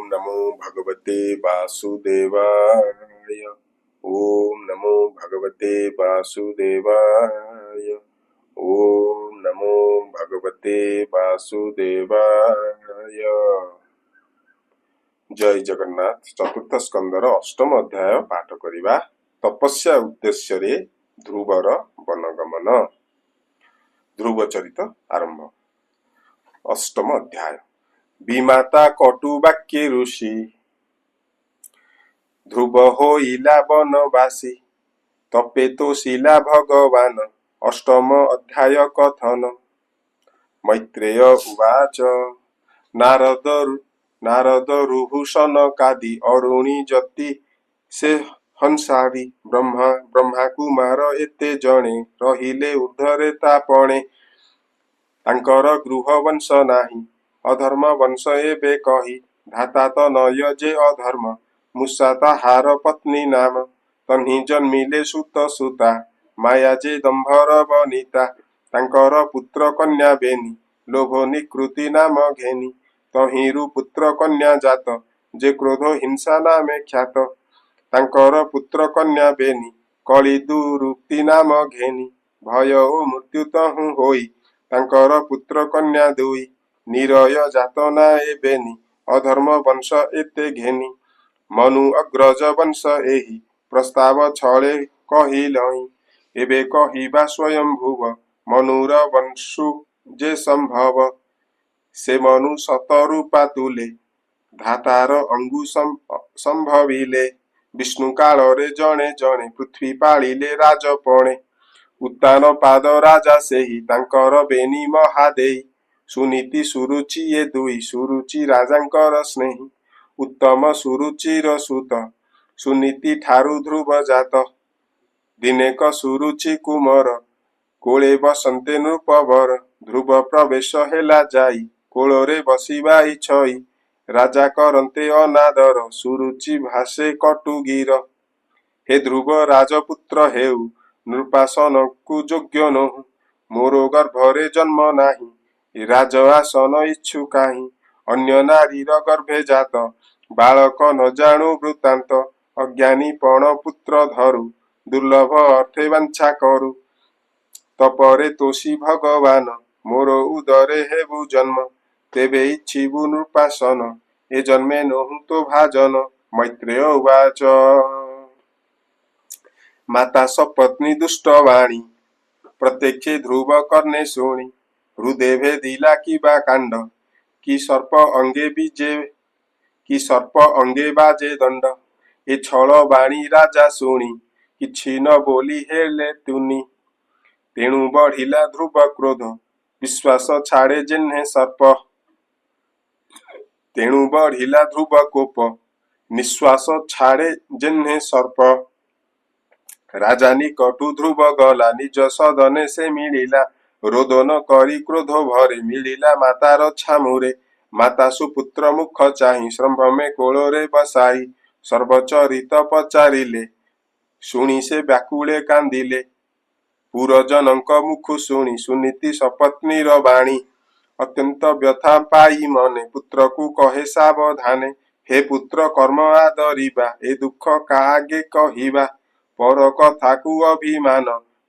नमो भगवते वासुदेवाय। ओम नमो भगवते वासुदेवाय। ओम नमो भगवते वासुदेवाय। जय जगन्नाथ। चतुर्थ स्कंदर अष्टम अध्याय पाठ करिबा। तपस्या उद्देश्य रे ध्रुवर वनगमन। ध्रुव चरित आरंभ। अष्टम अध्याय। विमाता कटुवाक्ये ऋषि ध्रुव होइला वनवासी तपेतोशिला भगवान। अष्टम अध्याय कथन। मैत्रेय उवाच नारद रुहुशनकादि अरुणी जति से हंसादि ब्रह्मा कुमार एते जणे रहिले ऊर्ध्वरे तापणे। तांकर गृह वंश नाही अधर्म वंश एबे कही। धाता त नय जे अधर्म मूषा ताहार पत्नी नाम। तन्ही जन्मिले सुत सुता माया जे दंभर बनिता। तांकर पुत्र कन्या बेनी लोभ निकृति नाम घेनी। तहिरु पुत्र कन्या जात जे क्रोध हिंसा नामे ख्यात। तांकर पुत्र कन्या बेनी कଳି दुरुक्ति नाम घेनी। भय ओ मृत्यु तहु होई तांकर पुत्र कन्या दुई। निरय जात ना एबेनी अधर्म वंश एते घेनी। मनु अग्रज वंश एहि प्रस्ताव छळे कहिलहि। एबे कहिबा स्वयं भुव मनुर वंशु जे संभव। से मनु शतरूपा तुले धातार अंगु संभविले। विष्णु काଳରେ जणे जणे पृथ्वी पाଳିले राजपणे। उत्तान पाद राजा सेहि तांकर बेनी महादेई। सुनीति सुरुचि ये दुई सुरुचि राजांकर स्नेही। उत्तम सुरुचिर सुत सुनीति ठारु ध्रुव जात। दिनेक सुरुचि कुमर कोळे बसन्ते नृपवर। ध्रुव प्रवेश हेला जाई कोଳରେ बसिबा इछई। राजा करन्ते अनादर सुरुचि भाषे कटुगीर। हे ध्रुव राजपुत्र हेउ नृपासनकु योग्य नहु। मोर गर्भरे जन्म नाही राज आसन इच्छु काहि। अन्य नारीर गर्भे जात बालक न जाणु वृत्तांत। अज्ञानी पण पुत्र धरु दुर्लभ अर्थे वांछा करु। तपरे तोषी भगवान मोर उदरे हेबु जन्म। तेबे इच्छिबु नृपासन ए जन्मे नहु तो भाजन। मैत्रेय उवाच माता सपत्नी दुष्टवाणी प्रत्यक्षे ध्रुव कर्णे शुणी। हृदय भेदिला किबा कांड कि सर्प अंगे बाजे दंड। ए छल बाणी राजा शुणी किछि न बोली हेले तुनी। तेणु बढ़िला ध्रुव क्रोध विश्वास छाड़े जेन्हे सर्प। तेणु बढ़िला ध्रुव कोप निश्वास छाड़े जेन्हे सर्प। राजा निकटु ध्रुव गला निज सदने से मिलिला। रोदन करी क्रोध भरे मिलिला मातार छामुरे। माता सुपुत्र मुख चाहि संभ्रमे कोଳରେ बसाई। सर्वचरित पचारिले शुणी से व्याकुले कांदिले। पुरजनक मुखु शुणी सुनीति सपत्नीर बाणी। अत्यंत व्यथा पाई मने पुत्र को कहे सावधाने। हे पुत्र कर्म आदरिबा ए दुख कागे कहिबा। पर कथा को अभिमान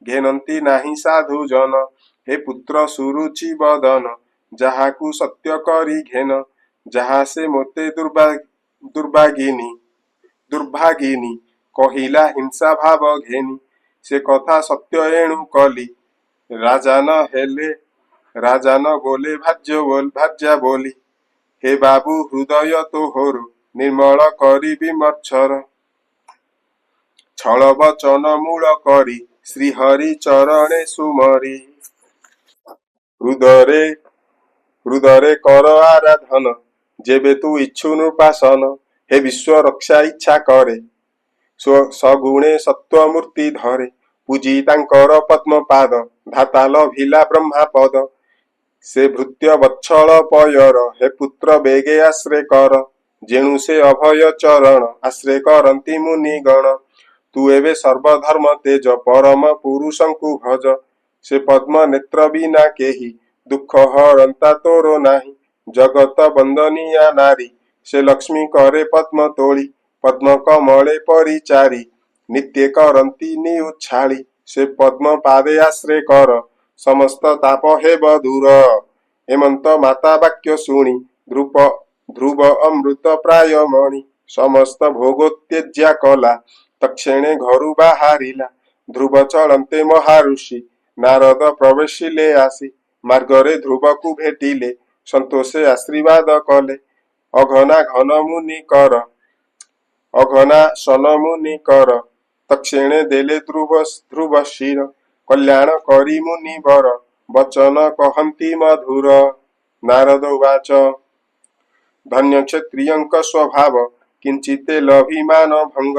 घेनती नाही साधु जन। हे पुत्र सुरुचि बदन जाहाकु सत्य करी घेन। जहा से मोते दुर्भागिनी कहिला हिंसा भाव घेनी। से कथा सत्य एणु कली राजा न बोले भाज्या बोली। हे बाबू हृदय तोहरु निर्मल करी विमर्शर। छल वचन मूल करी श्रीहरि चरणे सुमरी। हृदय कर आराधन जेबे तू इच्छु नृपासन। हे विश्व रक्षा इच्छा करे सगुणे सत्वमूर्ति धरे। पूजी तांकर पद्मपाद धाता लभिला ब्रह्मा पद। से भृत्य वत्सल पयर हे पुत्र बेगे आश्रय कर। जेणु से अभय चरण आश्रय करंती मुनिगण। तू एवे सर्वधर्म तेज परम पुरुषंकु भज। से पद्म नेत्र बिना केही दुख हरंता तोर नाही। जगत वंदनीया नारी से लक्ष्मी करे पद्म तोली पद्म कमले परिचारी नित्य करंती निउच्छाली से पद्म पादे आश्रय कर समस्त ताप हेब दूर हेमंत माता वाक्य शुणी ध्रुव अमृत प्राय मणि समस्त भोगोत्यज्या कला तक्षणे घरु बाहारिला ध्रुव चलन्ते महाऋषि नारद प्रवेशिले आसी मार्गरे ध्रुवकु भेटिले संतोषे आशीर्वाद कले अघना घन मुनि कर अघना सन मुनि कर तक्षणे देले ध्रुव शिर कल्याण करी मुनि वर वचन कहन्ति मधुर नारद उवाच धन्य क्षत्रियंक स्वभाव किंचिते लभिमान भंग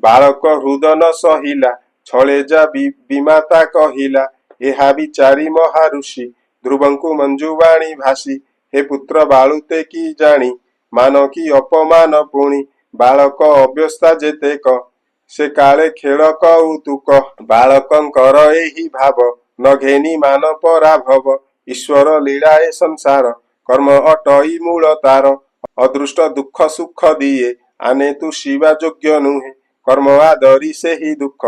बालक हृदन सहिला छळे जा विमाता कहिला ଏହା ବିଚାରି ମହାଋଷି ଧ୍ରୁବଙ୍କୁ ମଞ୍ଜୁବାଣୀ ଭାଷି हे पुत्र बाळुते କି ଜାଣି ମାନ କି ଅପମାନ ପୁଣି ବାଳକ ଅବ୍ୟସ୍ଥା ଯେତେକ ସେ କାଳେ ଖେଳ କୌତୁକ ବାଳକଙ୍କର ଏହି ଭାବ ନ ଘେନି ମାନ ପରାଭବ ଈଶ୍ୱର ଲୀଳା ଏ ସଂସାର କର୍ମ ଅଟଇ ମୂଳ ତାର ଅଦୃଷ୍ଟ ଦୁଃଖ ସୁଖ ଦିଏ ଆନେ ତୁ ଶିବା ଯୋଗ୍ୟ ନୁହେଁ କର୍ମ ଆଦରି ସେହି ଦୁଃଖ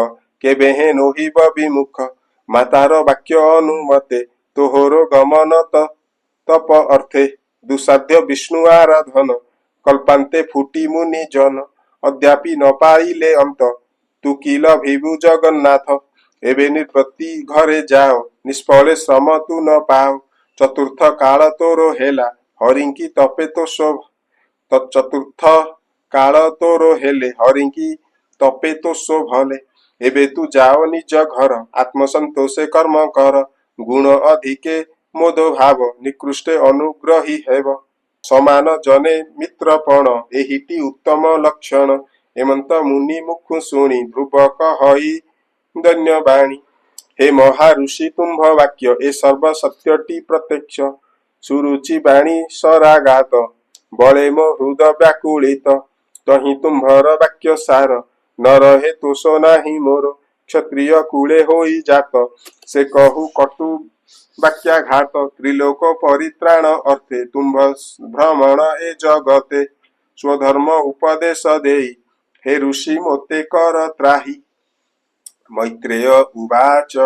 କେବେ ହେ ନୋହିବ ବିମୁଖ मातार वाक्य अनुमते तोहरो गमन तप अर्थे दुसाध्य विष्णु आराधन कल्पान्ते फुटी मुनि जन अद्यापि न पाइले अंत तू किल भिभु जगन्नाथ एबे निर्पत्ति घरे जाओ निष्फले श्रम तू न पाओ चतुर्थ काल तोरो हेला हरिंकी तपे तो शोभ चतुर्थ काल तोरो हेले हरिंकी तपे तो शोभले एबे तू जाओ निज घर आत्मसंतोषे कर्म कर गुण अधिके मोद भाव निकृष्टे अनुग्रही हेब समान जने मित्रपण एहिटी उत्तम लक्षण हेमंत मुनि मुखु शुणी ध्रुव कहई धन्यवाणी हे महाऋषि तुम्भ वाक्य ए सर्व सत्यटी प्रत्यक्ष सुरुचि बाणी सरागात बळे मो हृद व्याकुलित तही तुम्भर वाक्य सार न रहे तोष नाही मोर क्षत्रिय कूले होई जात से कहु कटु वाक्याघात त्रिलोक परित्राण अर्थे तुम्भ भ्रमण ए जगते स्वधर्म उपदेश देई हे ऋषि मोते कर त्राही मैत्रेय उवाच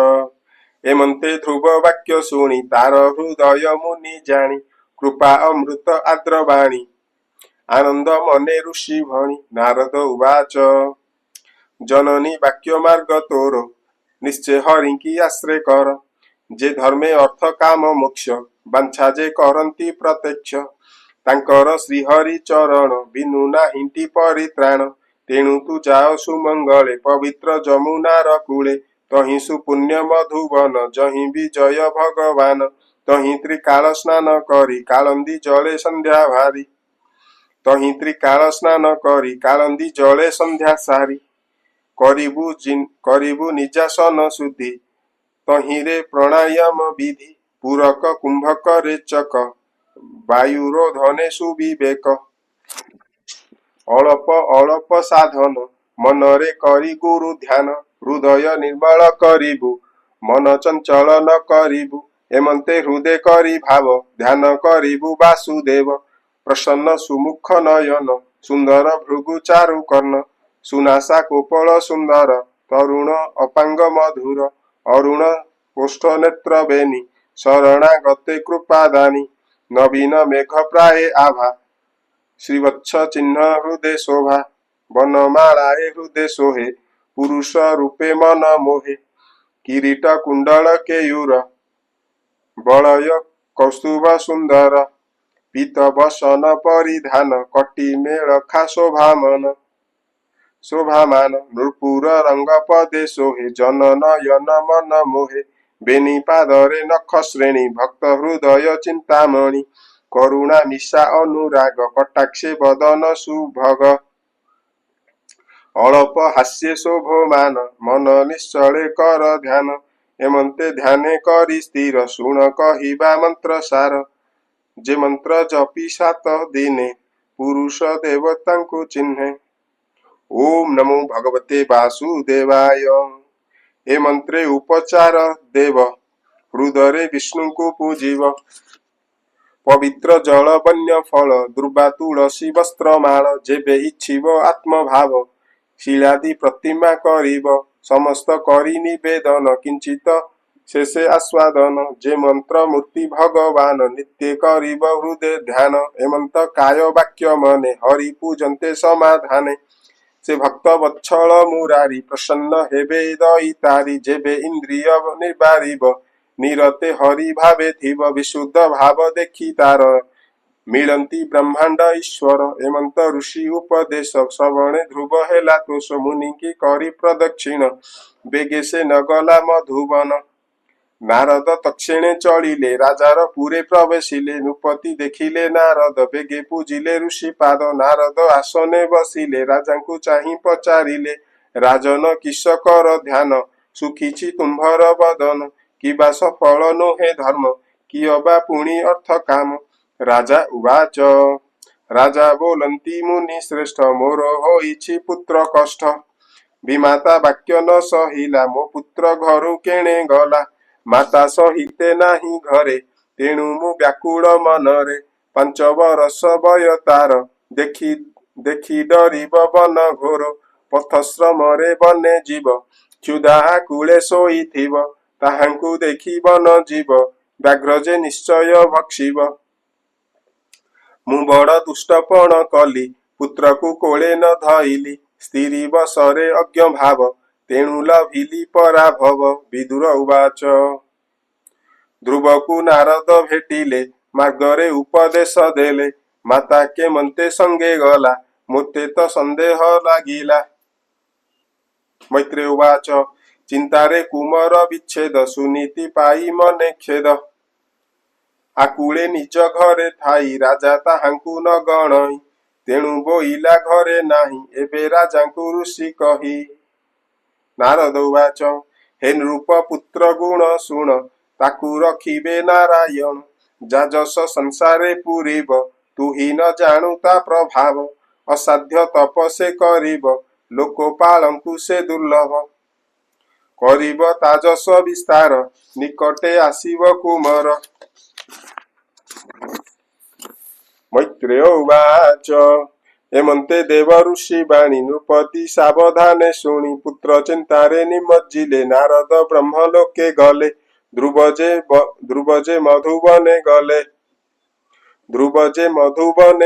हेमंते ध्रुव वाक्य शुणी तार हृदय मुनि जाणी कृपा अमृत आद्रवाणी आनंद मने ऋषि भणी नारद उवाच जननी वाक्य मार्ग तोर निश्चय हरिंकी आश्रय कर जे धर्मे अर्थ काम मोक्ष बांछा जे करंती प्रत्यक्ष तांकर श्रीहरि चरण बिनु नाहिंटी परित्राण तेणु तू जाओ सुमंगले पवित्र जमुनार कूले तहि सुपुण्य मधुवन जहि विजय भगवान तहि त्रिकाल स्नान करी कालंदी जले संध्या भारी तहि त्रिकाल स्नान करी कालंदी जले संध्या सारी करिबु निजासन शुद्धि तहिरे प्राणायाम विधि पूरक कुंभक रेचक वायुरो धने सुविवेक अल्प अल्प साधन मनरे करी गुरु ध्यान हृदय निर्मल करिबु मन चंचल न करिबु हेमंते हृदय करी भाव ध्यान करिबु वासुदेव प्रसन्न सुमुख नयन सुंदर भृगु चारु कर्ण सुनासा कोपल सुंदर तरुण अपांग मधुर अरुण कोष्ठ नेत्र बेनी शरणागते कृपादानी नवीन मेघ प्राये आभा श्रीवत्स चिन्ह हृदय शोभा वनमालाए हृदय सोहे पुरुष रूपे मन मोहे किरीट कुंडल केयूर बलय कौस्तुभ सुंदर पीत बसन परिधान कटी मेल खा शोभामान नृपुर रंग पदे सोहे जन नयन मन मोहे बेनी पादरे नख श्रेणी भक्त हृदय चिंतामणि करुणा मिशा अनुराग कटाक्षे बदन सुभग अल्प हास्य शोभमान मन निश्चले कर ध्यान हेमंते ध्याने करी स्थिर शुण कहिबा मंत्र सार जे मंत्र जपी 7 दिने पुरुष देवतांकु चिन्हे ओम नमो भगवते वासुदेवाय हे मंत्रे उपचार देव हृदय विष्णु को पूजीव पवित्र जल बन्य फल दुर्वा तुलसी वस्त्र माल जेबे इच्छिब आत्मभाव शिलादि प्रतिमा करिब समस्त करी निवेदन किंचित शेषे आस्वादन जे मंत्र मूर्ति भगवान नित्य करिब हृदय ध्यान एमंत काय वाक्य मने हरि पूजन्ते समाधाने से भक्त वत्सल मुरारी प्रसन्न हेबे दयितारी जेबे इंद्रिय निर्बारिब निरते हरि भावे थिब विशुद्ध भाव देखी तार मिलंती ब्रह्मांड ईश्वर एमंत ऋषि उपदेश श्रवणे ध्रुव हेला तोष मुनि की करी प्रदक्षिण बेगे से नगला मधुबन नारद तक्षिणे चलिले राजार पुरे प्रवेशिले नृपति देखिले नारद बेगे पूजिले ऋषि पाद नारद आसने बसिले राजांकु चाहि पचारिले राजन किस कर ध्यान सुखिछि तुम्भर बदन किबा सफल नोहे धर्म कियबा पुनि अर्थ काम राजा उवाच राजा बोलंती मुनि श्रेष्ठ मोर होइछि पुत्र कष्ट विमाता वाक्य न सहिला मो पुत्र घरु केणे गला माता सहिते नाही घरे तेणु मु व्याकुल मनरे 5 बरस बय तार देखी देखी डरिब बन घोर पथश्रमरे बने जीव क्षुधा कूले शोइथिब ताहांकु देखी बन जीव व्याघ्र जे निश्चय भक्षिब मु बड़ दुष्टपण कली पुत्र को कोले न धइली स्त्री बसरे अज्ञ भाव तेणु लभिली पराभव विदुर उवाच ध्रुव को नारद भेटिले मार्गरे उपदेश देले माता के मंते संगे गला मोते तो संदेह लागिला मैत्रेय उवाच चिंतारे कुमर विच्छेद सुनीति पाई मने खेद आकुले निज घरे थाई राजा ताहांकु न गणई तेणु बोइला घरे नाही एबे राजांकु ऋषि कही नारद उवाच हे नृप पुत्र गुण शुण ताकु रखिबे नारायण जाजस संसारे पुरीब तू ही न जाणु ता प्रभाव असाध्य तप से करिब लोकपालंकु से दुर्लभ करिब ताजस विस्तार निकटे आसीब कुमर मैत्रेय उवाच एमंते देव ऋषि वाणी नृपति सावधाने शुणी पुत्र चिंतारे निमज्जिले नारद ब्रह्मलोके गले ध्रुवजे मधुबने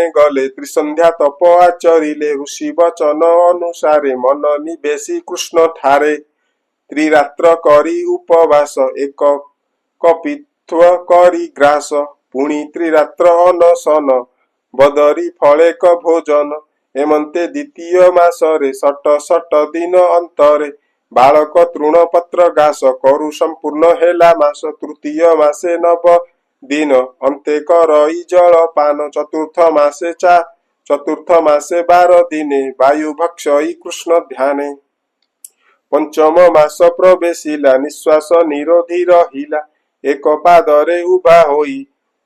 गले त्रिसंध्या तप आचरिले ऋषि वचन अनुसारे मन निवेशी कृष्ण ठारे त्रिरात्र करी उपवास एक कपित्व करी ग्रास पुणी त्रिरात्र अनशन बदरी फलेक भोजन एमंते द्वितीय मासरे सट दिन अंतरे बालक तृणपत्र घास करु संपूर्ण हेला मास तृतीय मासे 9 दिन अंते करई जल पान चतुर्थ मासे 12 दिने वायु भक्षई कृष्ण ध्याने पंचम मास प्रवेशिला निश्वास निरोधी रहिला एक पादरे उभा होई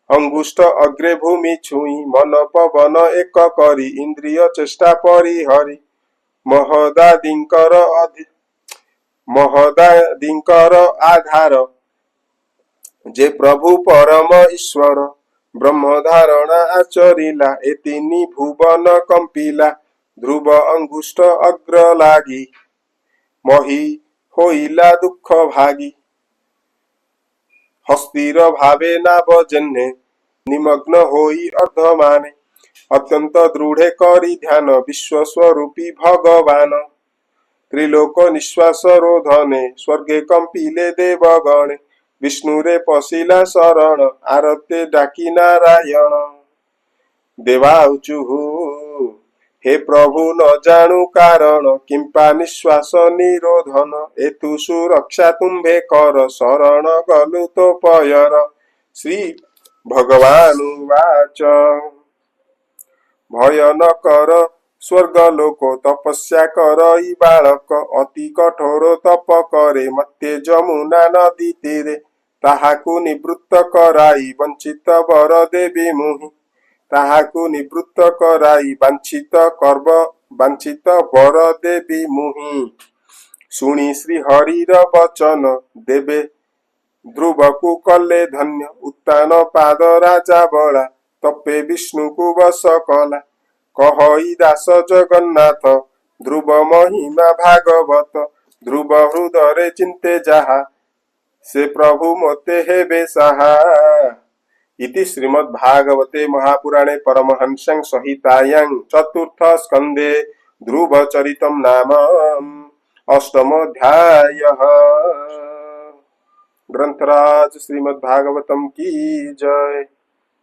अंगुष्ठ अग्रे भूमि छुई मन पवन एक करी इंद्रिय चेष्टा परिहरि महदादिंकर आधार जे प्रभु परम ईश्वर ब्रह्म धारणा आचरिला एतिनी भुवन कंपिला ध्रुव अंगुष्ठ अग्र लागी मही होइला दुख भागी हस्तिर भावे नाभजन्ये निमग्न होई अर्धमाने अत्यंत दृढ़े करी ध्यान विश्वस्वरूपी भगवान त्रिलोक निश्वास रोधने स्वर्गे कंपिले देवगणे विष्णुरे पशिला शरण आरते डाकी नारायण देवाउचुहु हे प्रभु न जाणु कारण किंपा निश्वास निरोधन एतु सुरक्षा तुम्भे कर शरण गलु तो पयर श्री भगवान वाच भय न कर स्वर्ग लोको तपस्या करई बालक अति कठोर तप करे मत्ते जमुना नदी तीरे ताहाकु निवृत्त कराई वंचित वर देवी मुहि ताहाकु निवृत्त कराई वांछित वर देवी मुहि शुणी श्री हरिर वचन देवे ध्रुवକୁ କଲେ ଧନ୍ୟ ଉତ୍ତାନ ପାଦ ରାଜା ବଳା ତପେ ବିଷ୍ଣୁକୁ ବଶ କଲା କହଇ ଦାସ ଜଗନ୍ନାଥ ଧ୍ରୁବ ମହିମା ଭାଗବତ ଧ୍ରୁବ ହୃଦୟରେ ଚିନ୍ତେ ଯାହା से प्रभु मोते हेबे साहा। इति श्रीमद्भागवते महापुराणे परमहंस्यां संहितायां चतुर्थ स्कन्धे ध्रुवचरितं नाम अष्टमोऽध्यायः। ग्रंथराज श्रीमद्भागवतम की जय।